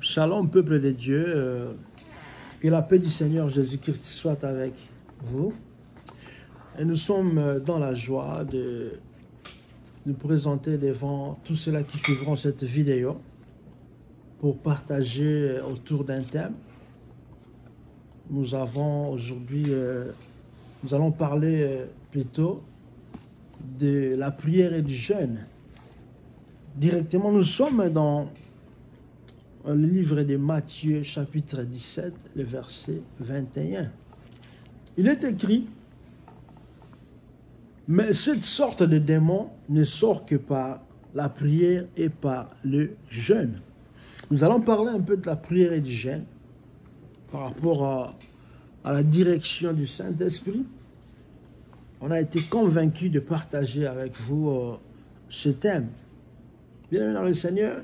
Shalom, peuple de Dieu, que la paix du Seigneur Jésus-Christ soit avec vous. Et nous sommes dans la joie de nous présenter devant tous ceux-là qui suivront cette vidéo pour partager autour d'un thème. Nous avons aujourd'hui, nous allons parler plutôt de la prière et du jeûne. Directement, nous sommes dans le livre de Matthieu, chapitre 17, le verset 21. Il est écrit: « Mais cette sorte de démon ne sort que par la prière et par le jeûne. » Nous allons parler un peu de la prière et du jeûne par rapport à la direction du Saint-Esprit. On a été convaincus de partager avec vous ce thème. Bien-aimés dans le Seigneur,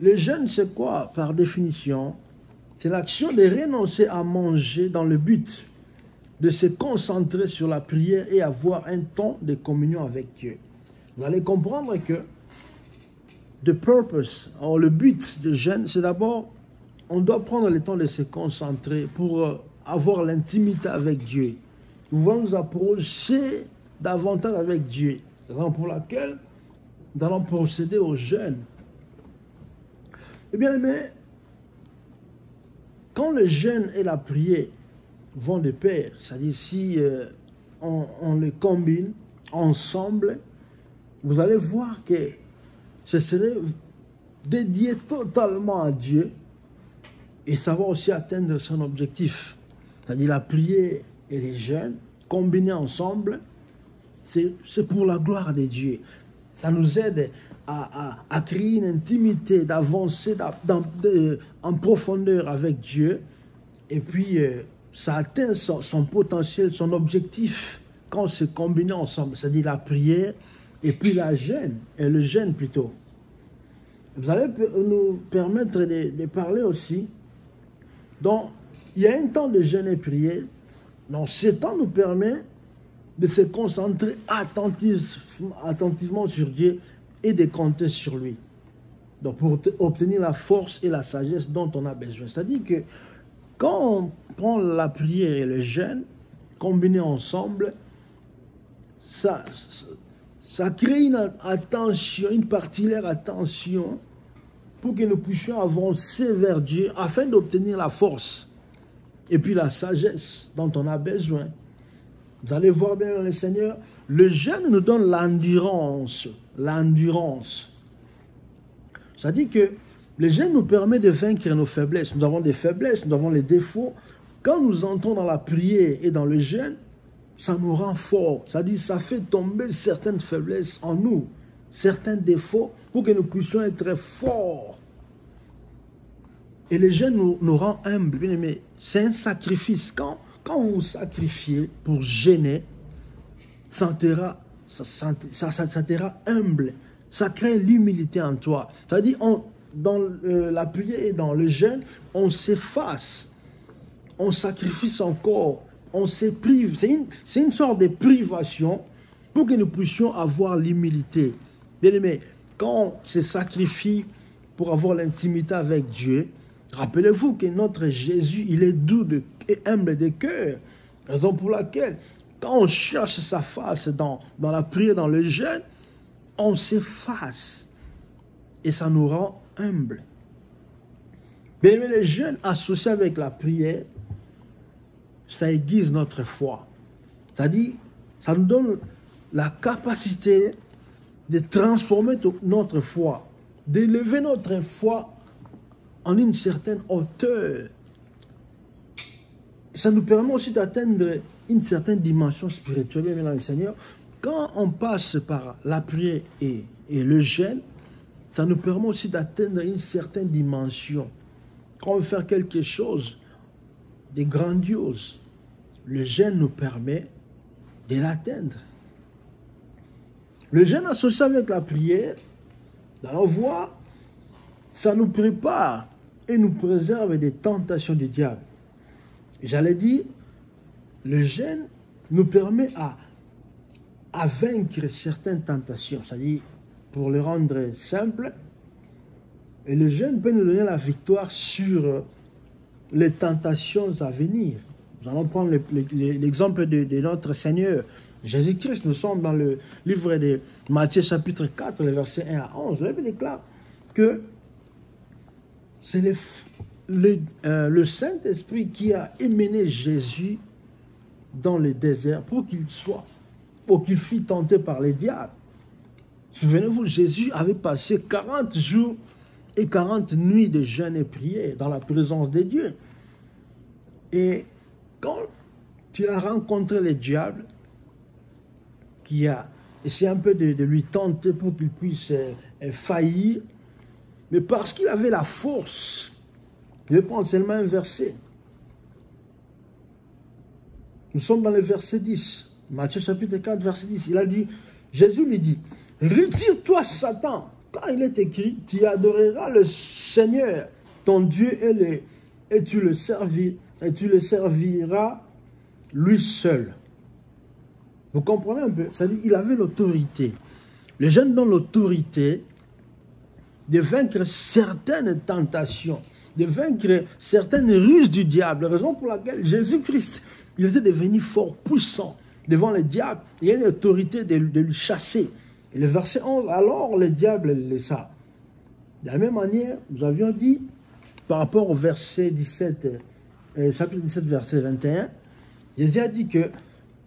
le jeûne, c'est quoi par définition? C'est l'action de renoncer à manger dans le but de se concentrer sur la prière et avoir un temps de communion avec Dieu. Vous allez comprendre que the purpose, or le but du jeûne, c'est d'abord, on doit prendre le temps de se concentrer pour avoir l'intimité avec Dieu. Nous voulons nous approcher davantage avec Dieu, raison pour laquelle nous allons procéder au jeûne. Eh bien, mais quand le jeûne et la prière vont de pair, c'est-à-dire si on les combine ensemble, vous allez voir que ce serait dédié totalement à Dieu et ça va aussi atteindre son objectif. C'est-à-dire la prière et les jeûnes combinés ensemble, c'est pour la gloire de Dieu. Ça nous aide à créer une intimité, d'avancer en profondeur avec Dieu. Et puis, ça atteint son potentiel, son objectif quand c'est combiné ensemble. C'est-à-dire la prière et puis la jeûne, et le jeûne plutôt. Vous allez nous permettre de parler aussi. Donc, il y a un temps de jeûne et prière. Donc, ce temps nous permet de se concentrer attentivement sur Dieu et de compter sur lui. Donc, pour obtenir la force et la sagesse dont on a besoin. C'est-à-dire que quand on prend la prière et le jeûne, combinés ensemble, ça crée une attention, une particulière attention pour que nous puissions avancer vers Dieu afin d'obtenir la force et puis la sagesse dont on a besoin. Vous allez voir bien le Seigneur, le jeûne nous donne l'endurance. L'endurance. Ça dit que le jeûne nous permet de vaincre nos faiblesses. Nous avons des faiblesses, nous avons les défauts. Quand nous entrons dans la prière et dans le jeûne, ça nous rend forts. Ça dit, ça fait tomber certaines faiblesses en nous, certains défauts, pour que nous puissions être forts. Et le jeûne nous rend humbles. Bien aimé, c'est un sacrifice. Quand vous vous sacrifiez pour jeûner, ça te rend humble. Ça crée l'humilité en toi. C'est-à-dire, dans la prière et dans le jeûne, on s'efface. On sacrifie son corps. On se prive. C'est une sorte de privation pour que nous puissions avoir l'humilité. Bien aimé, quand on se sacrifie pour avoir l'intimité avec Dieu, rappelez-vous que notre Jésus, il est doux et humble de cœur. Raison pour laquelle, quand on cherche sa face dans la prière, dans le jeûne, on s'efface. Et ça nous rend humbles. Bien aimé, le jeûne associé avec la prière, ça aiguise notre foi. C'est-à-dire, ça nous donne la capacité de transformer notre foi, d'élever notre foi en une certaine hauteur. Ça nous permet aussi d'atteindre une certaine dimension spirituelle, bien dans le Seigneur. Quand on passe par la prière et le jeûne, ça nous permet aussi d'atteindre une certaine dimension. Quand on veut faire quelque chose de grandiose, le jeûne nous permet de l'atteindre. Le jeûne associé avec la prière, dans la voie, ça nous prépare et nous préserve des tentations du diable. J'allais dire, le jeûne nous permet à vaincre certaines tentations. C'est-à-dire, pour le rendre simple, Et le jeûne peut nous donner la victoire sur les tentations à venir. Nous allons prendre l'exemple de notre Seigneur Jésus-Christ. Nous sommes dans le livre de Matthieu chapitre 4, les versets 1 à 11. La Bible déclare que c'est le Saint-Esprit qui a émené Jésus dans le désert pour qu'il fût tenté par les diables. Souvenez-vous, Jésus avait passé 40 jours et 40 nuits de jeûne et prière dans la présence de Dieu. Et quand tu as rencontré le diable, qui a essayé un peu de lui tenter pour qu'il puisse faillir, mais parce qu'il avait la force, je vais prendre seulement un verset. Nous sommes dans le verset 10, Matthieu chapitre 4, verset 10. Il a dit, Jésus lui dit, retire-toi Satan, car il est écrit, tu adoreras le Seigneur, ton Dieu, et tu le serviras lui seul. Vous comprenez un peu? C'est-à-dire qu'il avait l'autorité. Les jeunes ont l'autorité de vaincre certaines tentations, de vaincre certaines ruses du diable. La raison pour laquelle Jésus-Christ, il était devenu fort puissant devant le diable. Il a l'autorité de lui chasser. Et le verset 11, alors le diable le laissa. De la même manière, nous avions dit, par rapport au verset 17, chapitre 17, verset 21, Jésus a dit que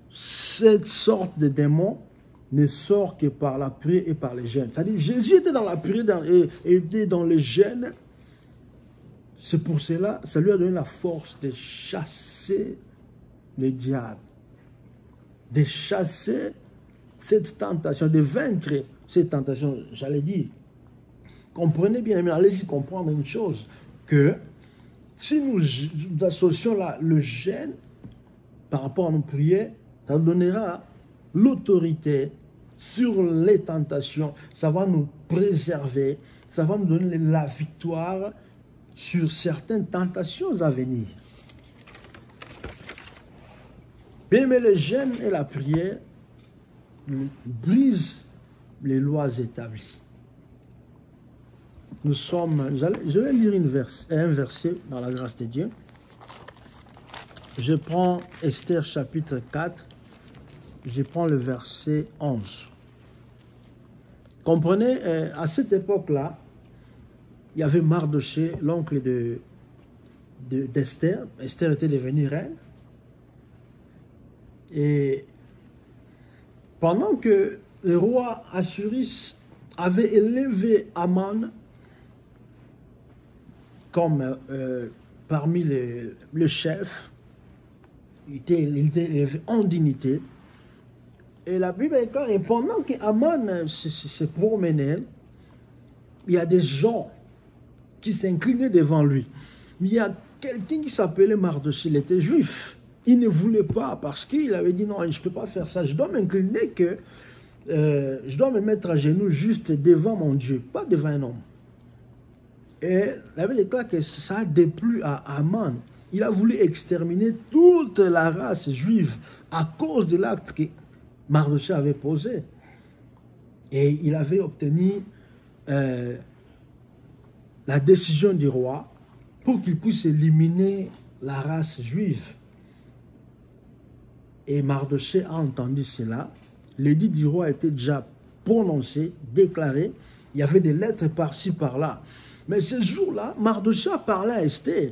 cette sorte de démon ne sort que par la prière et par les jeûnes. C'est-à-dire Jésus était dans la prière et était dans le jeûne. C'est pour cela, ça lui a donné la force de chasser le diable, de chasser cette tentation, de vaincre cette tentation. J'allais dire, comprenez bien, mais allez-y comprendre une chose, que si nous associons le jeûne par rapport à nos prières, ça nous donnera l'autorité sur les tentations, ça va nous préserver, ça va nous donner la victoire sur certaines tentations à venir. Bien, mais le jeûne et la prière brisent les lois établies. Nous sommes, je vais lire un verset dans la grâce de Dieu. Je prends Esther chapitre 4, je prends le verset 11. Comprenez, à cette époque-là, il y avait Mardochée, l'oncle d'Esther. Esther était devenue reine. Et pendant que le roi Assuris avait élevé Aman comme parmi les chefs, il était élevé en dignité. Et la Bible est quand, et pendant qu'Aman se promenait, il y a des gens qui s'inclinaient devant lui. Mais il y a quelqu'un qui s'appelait Mardochée, il était juif. Il ne voulait pas parce qu'il avait dit non, je ne peux pas faire ça. Je dois m'incliner que je dois me mettre à genoux juste devant mon Dieu, pas devant un homme. Et la Bible déclare que ça a déplu à Aman. Il a voulu exterminer toute la race juive à cause de l'acte que Mardochée avait posé. Et il avait obtenu la décision du roi pour qu'il puisse éliminer la race juive. Et Mardochée a entendu cela. L'édit du roi était déjà prononcé, déclaré. Il y avait des lettres par-ci, par-là. Mais ce jour-là, Mardochée a parlé à Esther.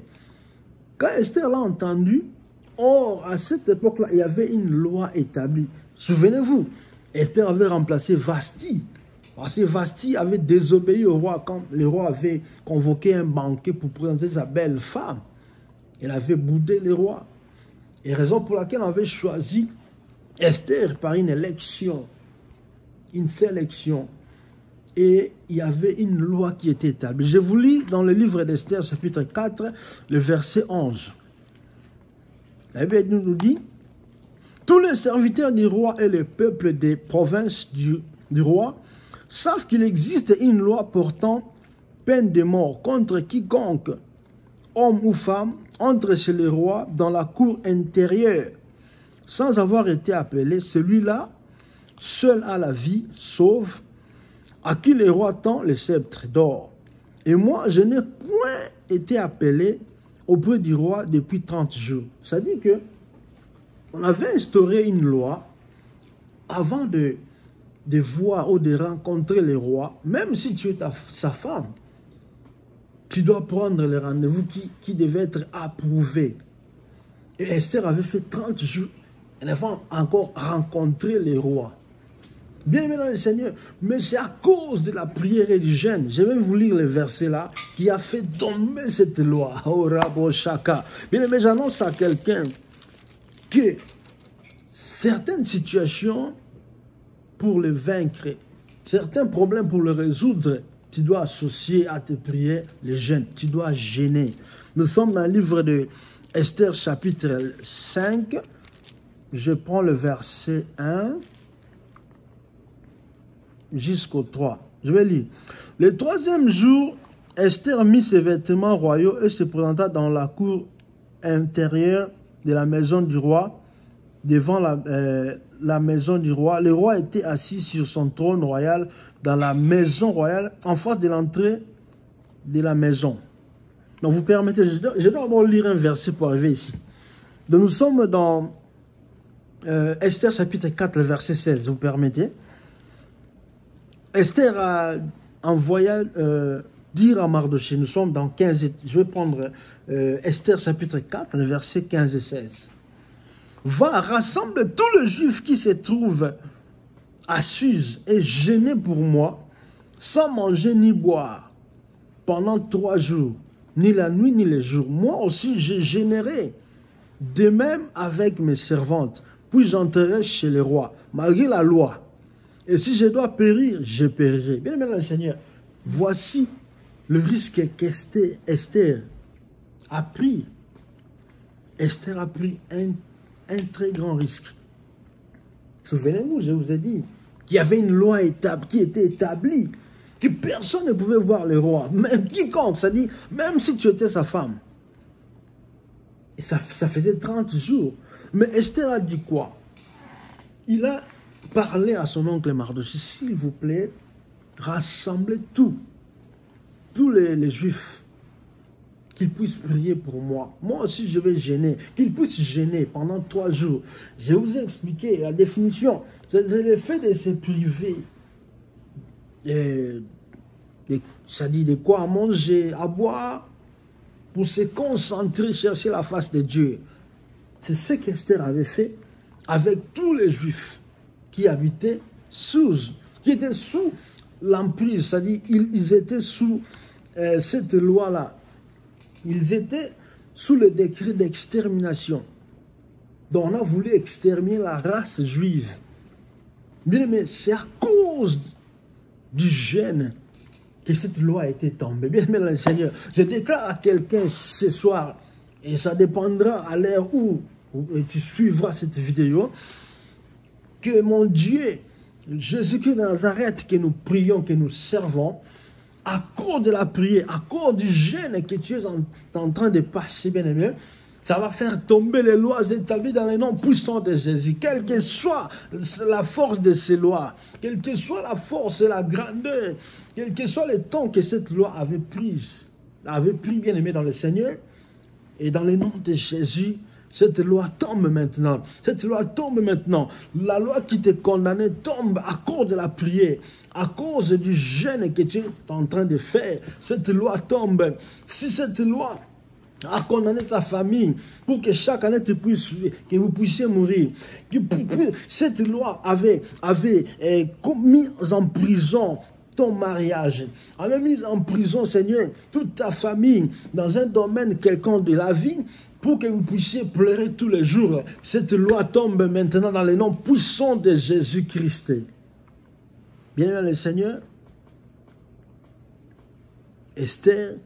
Quand Esther l'a entendu, or, à cette époque-là, il y avait une loi établie. Souvenez-vous, Esther avait remplacé Vashti. Parce que Vashti avait désobéi au roi quand le roi avait convoqué un banquet pour présenter sa belle femme. Elle avait boudé le roi. Et raison pour laquelle on avait choisi Esther par une élection, une sélection. Et il y avait une loi qui était établie. Je vous lis dans le livre d'Esther, chapitre 4, le verset 11. La Bible nous dit, tous les serviteurs du roi et le peuple des provinces du roi savent qu'il existe une loi portant peine de mort contre quiconque, homme ou femme, entre chez le roi dans la cour intérieure, sans avoir été appelé. Celui-là, seul a la vie, sauve, à qui le roi tend le sceptre d'or. Et moi, je n'ai point été appelé auprès du roi depuis 30 jours. Ça dit que on avait instauré une loi avant de voir ou de rencontrer le roi, même si tu es sa femme, tu dois prendre le rendez-vous qui devait être approuvé. Et Esther avait fait 30 jours. Elle n'a pas encore rencontré le roi. Bien aimé dans le Seigneur, mais c'est à cause de la prière et du jeûne. Je vais vous lire le verset là qui a fait tomber cette loi. Oh Rabo Shaka. Bien aimé, j'annonce à quelqu'un que certaines situations, pour les vaincre, certains problèmes pour les résoudre, tu dois associer à tes prières les jeûnes. Tu dois jeûner. Nous sommes dans le livre de Esther chapitre 5. Je prends le verset 1 jusqu'au 3. Je vais lire. Le troisième jour, Esther mit ses vêtements royaux et se présenta dans la cour intérieure de la maison du roi, devant la maison du roi. Le roi était assis sur son trône royal dans la maison royale, en face de l'entrée de la maison. Donc vous permettez, je dois d'abord lire un verset pour arriver ici. Donc nous sommes dans Esther chapitre 4, le verset 16, vous permettez. Esther a envoyé dire à Mardochée, nous sommes dans 15, je vais prendre Esther chapitre 4, le verset 15 et 16. Va, rassemble tous les Juifs qui se trouvent à Suse et jeûnez pour moi, sans manger ni boire, pendant 3 jours, ni la nuit ni les jours. Moi aussi, je jeûnerai, de même avec mes servantes, puis j'entrerai chez le roi, malgré la loi. Et si je dois périr, je périrai. Bien aimé dans le Seigneur, voici le risque qu'Esther a pris. Esther a pris un très grand risque. Souvenez-vous, je vous ai dit qu'il y avait une loi qui était établie, que personne ne pouvait voir le roi, même quiconque, c'est-à-dire même si tu étais sa femme. Et ça faisait 30 jours. Mais Esther a dit quoi? Il a parlé à son oncle Mardochée, s'il vous plaît, rassemblez tous les Juifs, qu'ils puissent prier pour moi. Moi aussi, je vais jeûner. Qu'ils puissent jeûner pendant 3 jours. Je vous ai expliqué la définition. C'est le fait de se priver. Ça dit de quoi à manger, à boire, pour se concentrer, chercher la face de Dieu. C'est ce qu'Esther avait fait avec tous les Juifs qui habitaient qui étaient sous l'emprise. C'est-à-dire, ils étaient sous cette loi-là. Ils étaient sous le décret d'extermination. Donc on a voulu exterminer la race juive. Bien aimé, c'est à cause du jeûne que cette loi a été tombée. Bien aimé le Seigneur, je déclare à quelqu'un ce soir, et ça dépendra à l'heure où tu suivras cette vidéo, que mon Dieu, Jésus-Christ de Nazareth, que nous prions, que nous servons, à cause de la prière, à cause du jeûne que tu es en train de passer, bien aimé, ça va faire tomber les lois établies dans les noms puissants de Jésus. Quelle que soit la force de ces lois, quelle que soit la force et la grandeur, quel que soit le temps que cette loi avait pris, bien aimé dans le Seigneur, et dans le nom de Jésus, cette loi tombe maintenant. Cette loi tombe maintenant. La loi qui te condamnait tombe à cause de la prière, à cause du jeûne que tu es en train de faire. Cette loi tombe. Si cette loi a condamné ta famille pour que chaque année que vous puissiez mourir, cette loi avait mis en prison ton mariage, avait mis en prison, Seigneur, toute ta famille dans un domaine quelconque de la vie, pour que vous puissiez pleurer tous les jours. Cette loi tombe maintenant dans les noms puissants de Jésus-Christ. Bien-aimé le Seigneur, Esther,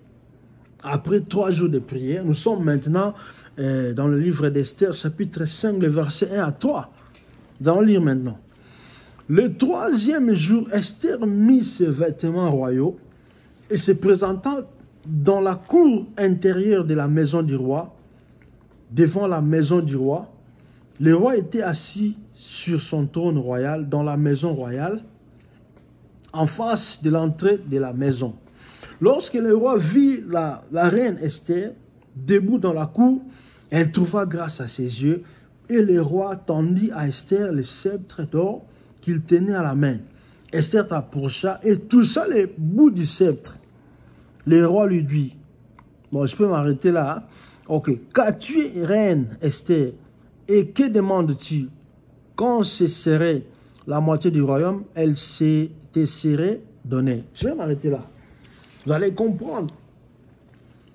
après 3 jours de prière, nous sommes maintenant dans le livre d'Esther, chapitre 5, le verset 1 à 3. Nous allons lire maintenant. Le 3e jour, Esther mit ses vêtements royaux et se présentant dans la cour intérieure de la maison du roi, devant la maison du roi. Le roi était assis sur son trône royal dans la maison royale, en face de l'entrée de la maison. Lorsque le roi vit la reine Esther debout dans la cour, elle trouva grâce à ses yeux, et le roi tendit à Esther le sceptre d'or qu'il tenait à la main. Esther t'approcha et toucha les bouts du sceptre. Le roi lui dit, bon, je peux m'arrêter là. Hein? Ok. Qu'as-tu, reine Esther, et que demandes-tu? Quand ce serait la moitié du royaume, elle te serait donnée. Je vais m'arrêter là. Vous allez comprendre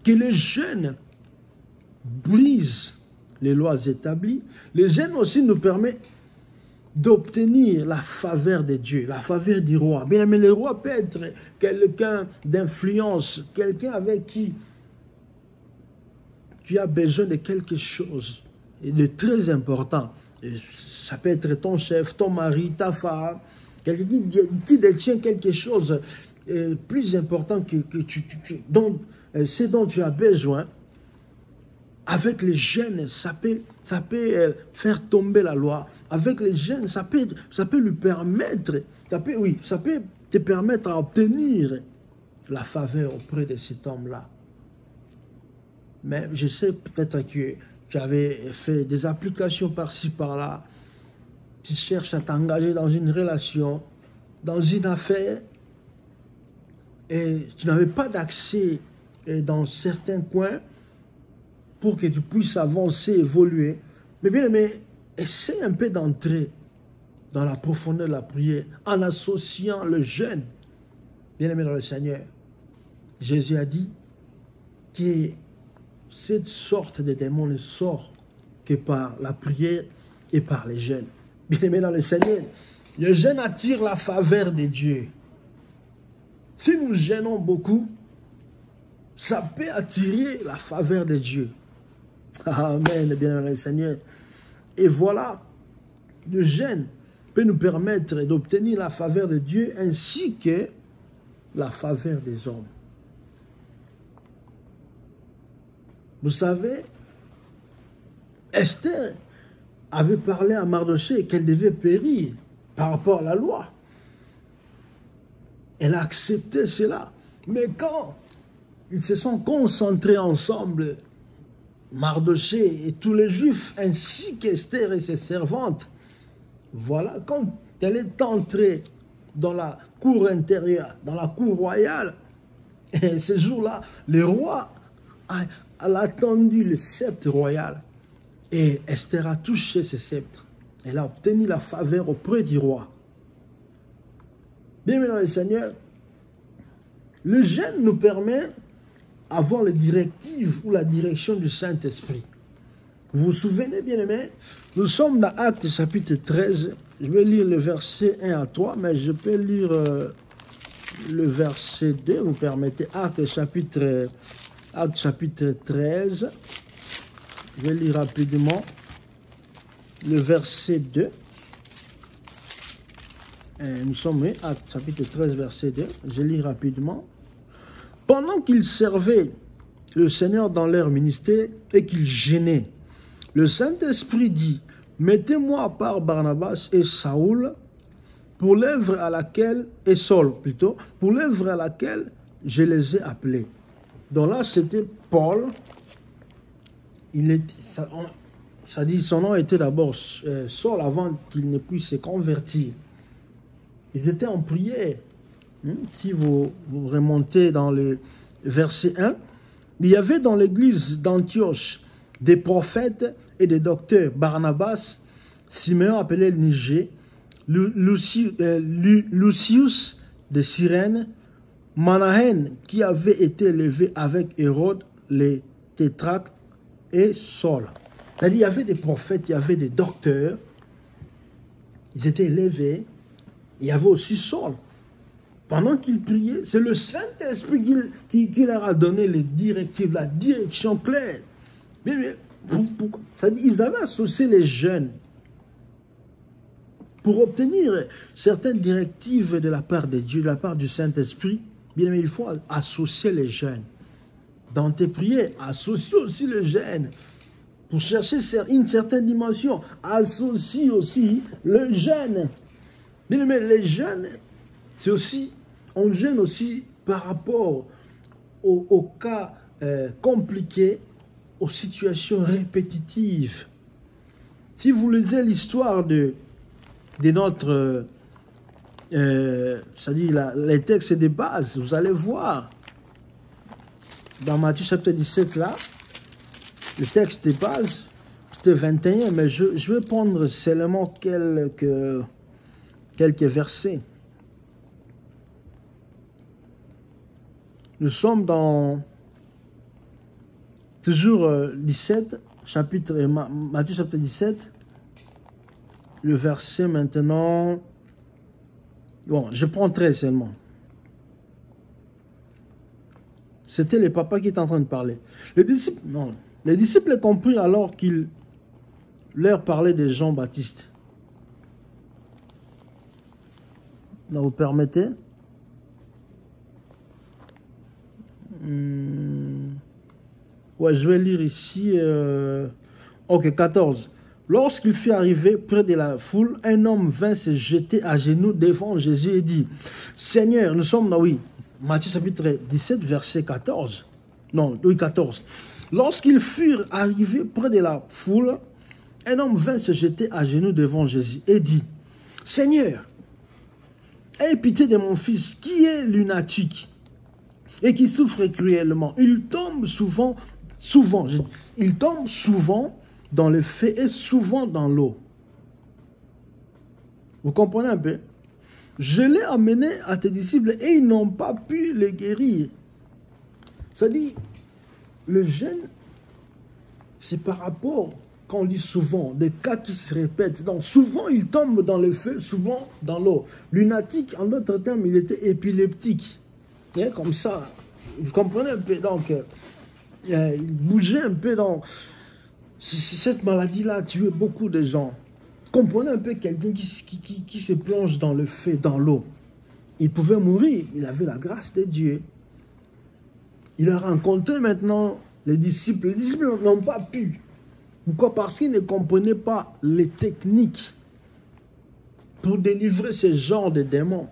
que les jeunes brisent les lois établies. Les jeunes aussi nous permettent d'obtenir la faveur de Dieu, la faveur du roi. Bien aimé, le roi peut être quelqu'un d'influence, quelqu'un avec qui tu as besoin de quelque chose de très important. Et ça peut être ton chef, ton mari, ta femme, quelqu'un qui détient quelque chose plus important ce dont tu as besoin. Avec les jeunes, ça peut faire tomber la loi. Avec les jeunes, ça peut lui permettre, ça peut te permettre d'obtenir la faveur auprès de cet homme-là. Mais je sais peut-être que tu avais fait des applications par-ci, par-là. Tu cherches à t'engager dans une relation, dans une affaire, et tu n'avais pas d'accès dans certains coins pour que tu puisses avancer, évoluer. Mais bien aimé, essaie un peu d'entrer dans la profondeur de la prière en associant le jeûne. Bien aimé dans le Seigneur, Jésus a dit que cette sorte de démon ne sort que par la prière et par les jeûnes. Bien aimé dans le Seigneur, le jeûne attire la faveur de Dieu. Si nous jeûnons beaucoup, ça peut attirer la faveur de Dieu. Amen, bien aimé Seigneur. Et voilà, le jeûne peut nous permettre d'obtenir la faveur de Dieu ainsi que la faveur des hommes. Vous savez, Esther avait parlé à Mardochée qu'elle devait périr par rapport à la loi. Elle a accepté cela. Mais quand ils se sont concentrés ensemble, Mardochée et tous les Juifs, ainsi qu'Esther et ses servantes, voilà, quand elle est entrée dans la cour intérieure, dans la cour royale, et ce jour-là, le roi a attendu le sceptre royal. Et Esther a touché ce sceptre. Elle a obtenu la faveur auprès du roi. Bien aimé dans le Seigneur, le jeûne nous permet d'avoir les directives ou la direction du Saint-Esprit. Vous vous souvenez, bien aimé, nous sommes dans Actes chapitre 13. Je vais lire le verset 1 à 3, mais je peux lire le verset 2, vous permettez. Actes chapitre 13. Je vais lire rapidement le verset 2. Nous sommes à chapitre 13, verset 2. Je lis rapidement. Pendant qu'ils servaient le Seigneur dans leur ministère et qu'ils gênaient, le Saint-Esprit dit, mettez-moi à part Barnabas et Saül pour l'œuvre à laquelle, et Saul plutôt, pour l'œuvre à laquelle je les ai appelés. Donc là, c'était Paul. Ça dit, son nom était d'abord Saul avant qu'il ne puisse se convertir. Ils étaient en prière. Si vous remontez dans le verset 1, il y avait dans l'église d'Antioche des prophètes et des docteurs. Barnabas, Simeon appelé Niger, Lucius de Cyrène, Manahen qui avait été élevé avec Hérode, les tétractes et Saul. C'est-à-dire, il y avait des prophètes, il y avait des docteurs, ils étaient élevés. Il y avait aussi Saul. Pendant qu'ils priaient, c'est le Saint-Esprit qui leur a donné les directives, la direction claire. Mais ils avaient associé les jeunes pour obtenir certaines directives de la part de Dieu, de la part du Saint-Esprit. Bien, mais il faut associer les jeunes. Dans tes prières, associe aussi les jeunes. Pour chercher une certaine dimension, associe aussi le jeune. Bien, mais les jeunes, c'est aussi, on jeûne aussi par rapport aux cas compliqués, aux situations répétitives. Si vous lisez l'histoire de notre, c'est-à-dire les textes de base, vous allez voir, dans Matthieu chapitre 17, là, le texte de base, c'était 21, mais je vais prendre seulement quelques versets. Nous sommes dans, toujours 17, Matthieu chapitre 17, le verset maintenant, bon, je prends 13 seulement. C'était le papa qui est en train de parler. Les disciples comprirent alors qu'il leur parlait de Jean-Baptiste. Vous permettez? Ouais, je vais lire ici. Ok, 14. Lorsqu'il fut arrivé près de la foule, un homme vint se jeter à genoux devant Jésus et dit, « Seigneur, nous sommes dans, oui, Matthieu chapitre 17, verset 14. Non, oui, 14. Lorsqu'ils furent arrivés près de la foule, un homme vint se jeter à genoux devant Jésus et dit, « Seigneur, aie pitié de mon fils qui est lunatique et qui souffre cruellement. Il tombe souvent dans le feu et souvent dans l'eau. » Vous comprenez un peu? Je l'ai amené à tes disciples et ils n'ont pas pu le guérir. C'est-à-dire, le jeûne, c'est par rapport, quand on dit souvent, des cas qui se répètent. Donc souvent, il tombe dans le feu, souvent dans l'eau. Lunatique, en d'autres termes, il était épileptique. Et comme ça, vous comprenez un peu? Donc, il bougeait un peu. Donc, cette maladie-là a tué beaucoup de gens. Comprenez un peu quelqu'un qui se plonge dans le feu, dans l'eau. Il pouvait mourir, il avait la grâce de Dieu. Il a rencontré maintenant les disciples. Les disciples n'ont pas pu. Pourquoi? Parce qu'ils ne comprenaient pas les techniques pour délivrer ce genre de démons.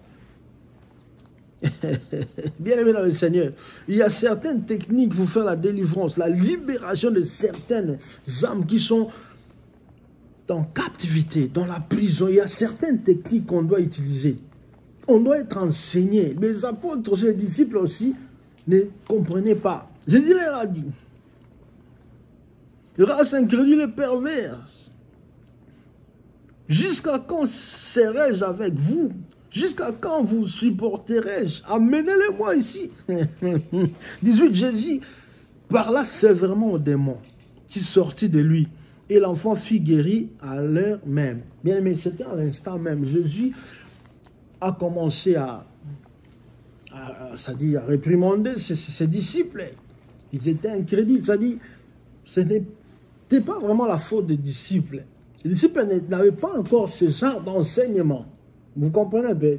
Bien aimé dans le Seigneur, il y a certaines techniques pour faire la délivrance, la libération de certaines âmes qui sont en captivité, dans la prison. Il y a certaines techniques qu'on doit utiliser. On doit être enseigné. Les apôtres et les disciples aussi ne comprenaient pas. Jésus leur a dit, race incrédule et perverse, jusqu'à quand serai-je avec vous? Jusqu'à quand vous supporterai-je? Amenez-les-moi ici. 18, Jésus parla sévèrement au démon qui sortit de lui. Et l'enfant fut guéri à l'heure même. Bien aimé, c'était à l'instant même. Jésus a commencé à réprimander ses disciples. Ils étaient incrédules. C'est-à-dire, ce n'était pas vraiment la faute des disciples. Les disciples n'avaient pas encore ce genre d'enseignement. Vous comprenez bien?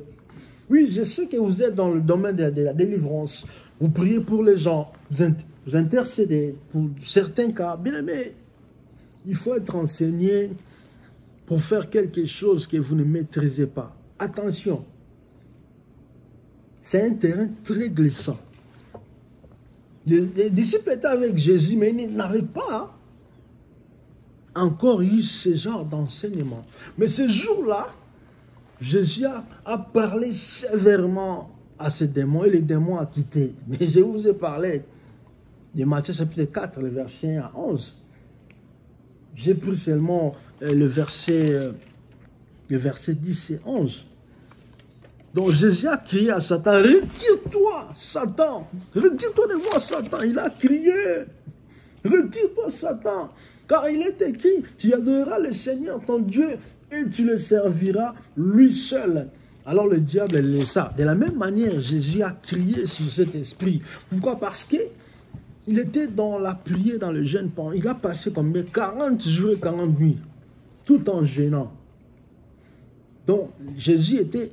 Oui, je sais que vous êtes dans le domaine de la délivrance. Vous priez pour les gens. Vous intercédez pour certains cas. Bien aimé, il faut être enseigné pour faire quelque chose que vous ne maîtrisez pas. Attention. C'est un terrain très glissant. Les disciples étaient avec Jésus, mais ils n'avaient pas encore eu ce genre d'enseignement. Mais ce jour-là, Jésus a parlé sévèrement à ces démons et les démons ont quitté. Mais je vous ai parlé de Matthieu chapitre 4, le verset 1 à 11. J'ai pris seulement le verset 10 et 11. Donc Jésus a crié à Satan, « Retire-toi, Satan! Retire-toi de moi, Satan! » Il a crié, « Retire-toi, Satan! Car il est écrit, tu adoreras le Seigneur ton Dieu et tu le serviras lui seul. » Alors le diable le laissa. De la même manière, Jésus a crié sur cet esprit. Pourquoi? Parce que il était dans la prière, dans le jeûne. Il a passé combien? 40 jours et 40 nuits, tout en jeûnant. Donc, Jésus était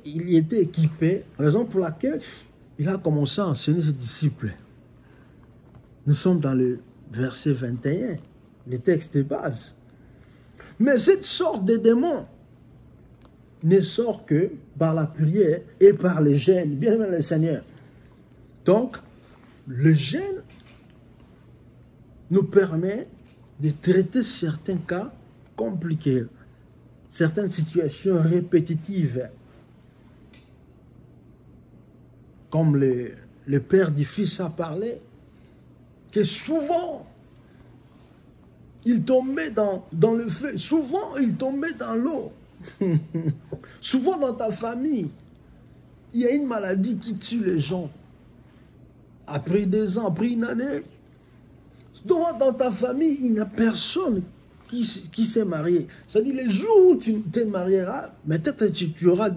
équipé, raison pour laquelle il a commencé à enseigner ses disciples. Nous sommes dans le verset 21, le texte de base. Mais cette sorte de démon ne sort que par la prière et par le jeûne, bien aimé le Seigneur. Donc, le jeûne nous permet de traiter certains cas compliqués, certaines situations répétitives, comme le père du fils a parlé, que souvent, il tombait dans le feu, souvent il tombait dans l'eau. Souvent dans ta famille, il y a une maladie qui tue les gens. Après 2 ans, après une année, dans ta famille, il n'y a personne qui s'est marié. C'est-à-dire, les jours où tu te marieras, peut-être tu auras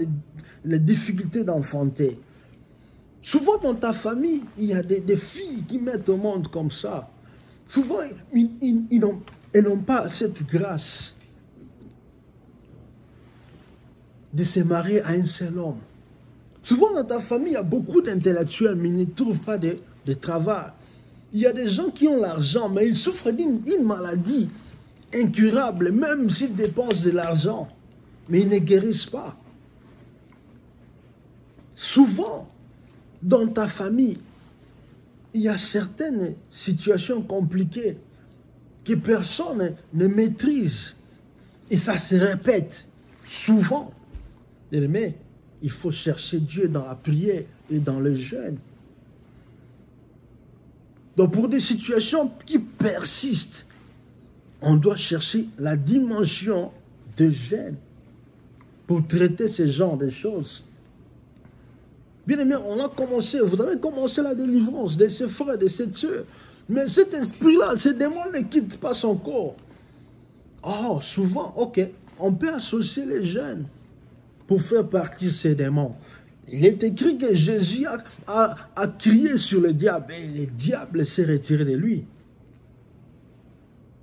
les difficultés d'enfanter. Souvent dans ta famille, il y a des filles qui mettent au monde comme ça. Souvent, elles n'ont pas cette grâce de se marier à un seul homme. Souvent dans ta famille, il y a beaucoup d'intellectuels, mais ils ne trouvent pas de travail. Il y a des gens qui ont l'argent, mais ils souffrent d'une maladie incurable, même s'ils dépensent de l'argent, mais ils ne guérissent pas. Souvent, dans ta famille, il y a certaines situations compliquées que personne ne maîtrise. Et ça se répète souvent. Mais il faut chercher Dieu dans la prière et dans le jeûne. Donc pour des situations qui persistent, on doit chercher la dimension de jeûne pour traiter ce genre de choses. Bien aimé, on a commencé, vous avez commencé la délivrance de ses frères, de ses sœurs. Mais cet esprit-là, ce démon ne quitte pas son corps. Oh, souvent, ok, on peut associer les jeunes pour faire partir ces démons. Il est écrit que Jésus a crié sur le diable et le diable s'est retiré de lui.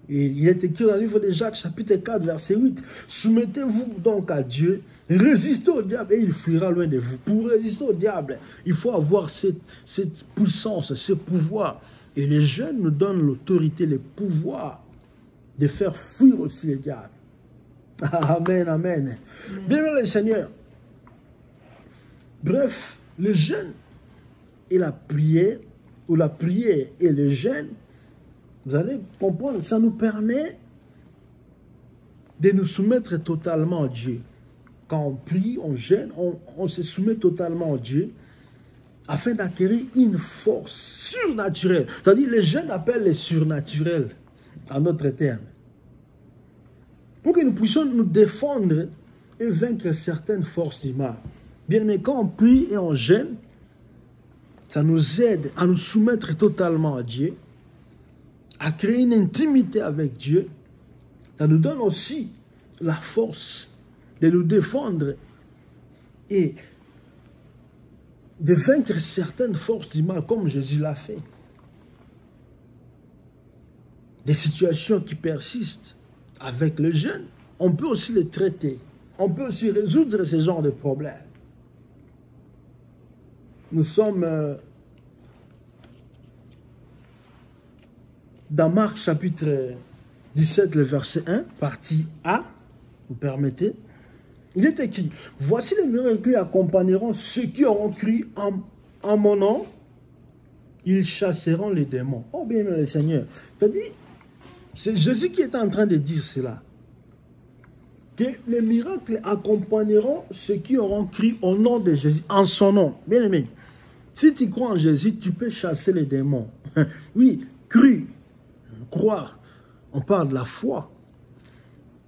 Et il est écrit dans le livre de Jacques, chapitre 4, verset 8. Soumettez-vous donc à Dieu, résistez au diable et il fuira loin de vous. Pour résister au diable, il faut avoir cette puissance, ce pouvoir. Et les jeunes nous donnent l'autorité, le pouvoir de faire fuir aussi les diables. Amen, amen. Bien le Seigneur. Bref, le jeûne et la prière, ou la prière et le jeûne, vous allez comprendre, ça nous permet de nous soumettre totalement à Dieu. Quand on prie, on jeûne, on se soumet totalement à Dieu afin d'acquérir une force surnaturelle. C'est-à-dire, les jeunes appellent les surnaturels en notre terme. Pour que nous puissions nous défendre et vaincre certaines forces du mal. Bien, mais quand on prie et on jeûne, ça nous aide à nous soumettre totalement à Dieu, à créer une intimité avec Dieu. Ça nous donne aussi la force de nous défendre et de vaincre certaines forces du mal, comme Jésus l'a fait. Des situations qui persistent avec le jeûne, on peut aussi les traiter. On peut aussi résoudre ce genre de problèmes. Nous sommes dans Marc chapitre 17, le verset 1, partie A, vous permettez. Il est écrit, voici les miracles qui accompagneront ceux qui auront cru en mon nom, ils chasseront les démons. Oh bien le Seigneur, c'est-à-dire, c'est Jésus qui est en train de dire cela. Que les miracles accompagneront ceux qui auront cru au nom de Jésus, en son nom. Bien aimé, si tu crois en Jésus, tu peux chasser les démons. Oui, cru, croire, on parle de la foi.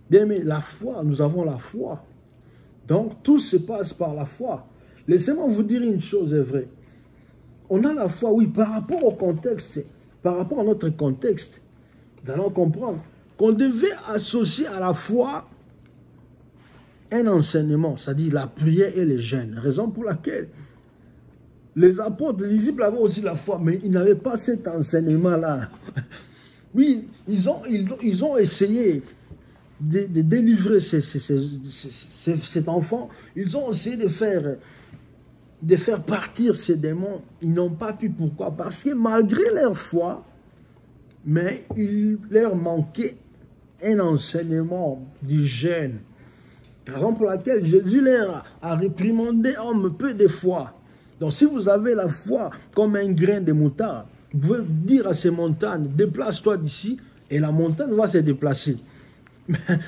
Bien aimé, la foi, nous avons la foi. Donc, tout se passe par la foi. Laissez-moi vous dire une chose est vraie. On a la foi, oui, par rapport au contexte, par rapport à notre contexte, nous allons comprendre qu'on devait associer à la foi un enseignement, c'est-à-dire la prière et les jeûnes. Raison pour laquelle les apôtres, les disciples avaient aussi la foi, mais ils n'avaient pas cet enseignement-là. Oui, ils ont essayé de délivrer cet enfant. Ils ont essayé de faire partir ces démons. Ils n'ont pas pu. Pourquoi? Parce que malgré leur foi, mais il leur manquait un enseignement du jeûne. Raison pour laquelle Jésus leur a réprimandé, homme peu de foi. Donc si vous avez la foi comme un grain de moutarde, vous pouvez dire à ces montagnes, déplace-toi d'ici, et la montagne va se déplacer.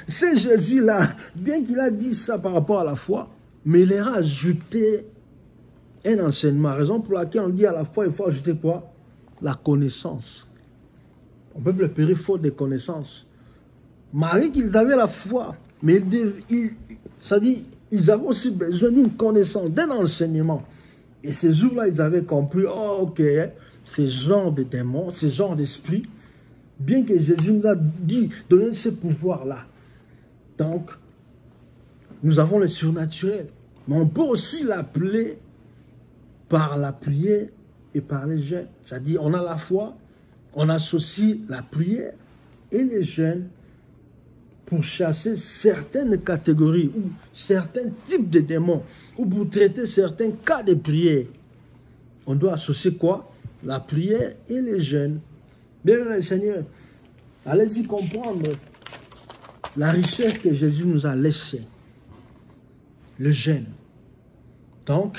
C'est Jésus-là, bien qu'il a dit ça par rapport à la foi, mais il a ajouté un enseignement. Raison pour laquelle on dit à la foi, il faut ajouter quoi? La connaissance. On peut préparer faute de connaissances. Marie, qu'ils avaient la foi, mais ça dit, ils avaient aussi besoin d'une connaissance, d'un enseignement. Et ces jours-là, ils avaient compris, oh, ok, ce genre de démons, ce genre d'esprit, bien que Jésus nous a dit, donner ce pouvoir-là. Donc, nous avons le surnaturel. Mais on peut aussi l'appeler par la prière et par les jeûnes. C'est-à-dire, on a la foi, on associe la prière et les jeûnes pour chasser certaines catégories ou certains types de démons, ou pour traiter certains cas de prière. On doit associer quoi? La prière et les jeûnes. Bien, le Seigneur, allez-y comprendre la richesse que Jésus nous a laissée. Le jeûne. Donc,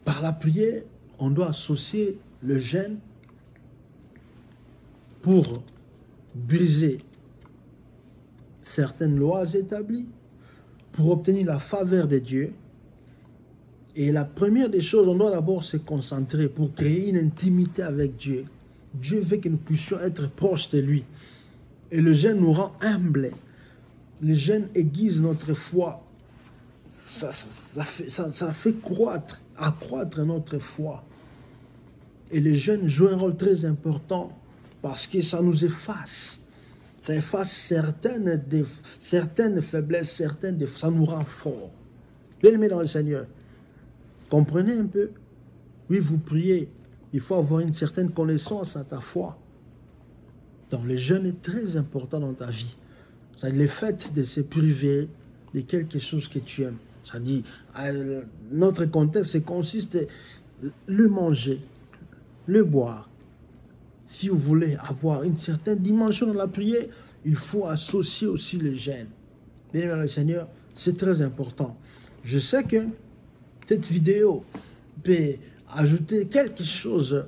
par la prière, on doit associer le jeûne pour briser certaines lois établies, pour obtenir la faveur de Dieu. Et la première des choses, on doit d'abord se concentrer pour créer une intimité avec Dieu. Dieu veut que nous puissions être proches de lui. Et le jeûne nous rend humbles. Le jeûne aiguise notre foi. Ça fait accroître notre foi. Et le jeûne joue un rôle très important parce que ça nous efface. Ça efface certaines faiblesses, certaines défauts. Ça nous rend forts. Bien-aimés dans le Seigneur, comprenez un peu. Oui, vous priez. Il faut avoir une certaine connaissance à ta foi. Donc le jeûne est très important dans ta vie. C'est le fait de se priver de quelque chose que tu aimes. Ça dit, notre contexte consiste à le manger, le boire. Si vous voulez avoir une certaine dimension dans la prière, il faut associer aussi le jeûne. Bien aimé le Seigneur, c'est très important. Je sais que cette vidéo peut ajouter quelque chose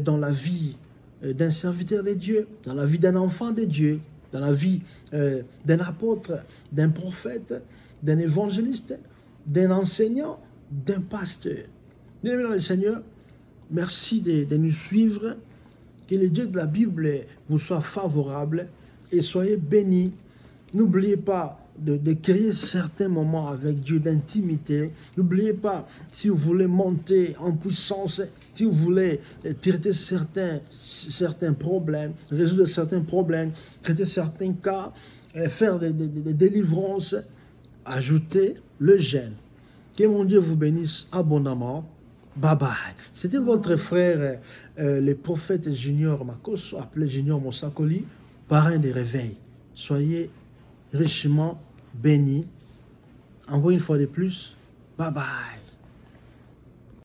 dans la vie d'un serviteur de Dieu, dans la vie d'un enfant de Dieu, dans la vie d'un apôtre, d'un prophète, d'un évangéliste, d'un enseignant, d'un pasteur. Bien aimé dans le Seigneur, merci de nous suivre. Que le Dieu de la Bible vous soit favorable et soyez bénis. N'oubliez pas de créer certains moments avec Dieu d'intimité. N'oubliez pas, si vous voulez monter en puissance, si vous voulez traiter certains problèmes, résoudre certains problèmes, traiter certains cas, faire des délivrances, ajoutez le jeûne. Que mon Dieu vous bénisse abondamment. Bye bye. C'était votre frère, le prophète Junior Makos, appelé Junior Mosakoli, parrain des réveils. Soyez richement bénis. Encore une fois de plus, bye bye.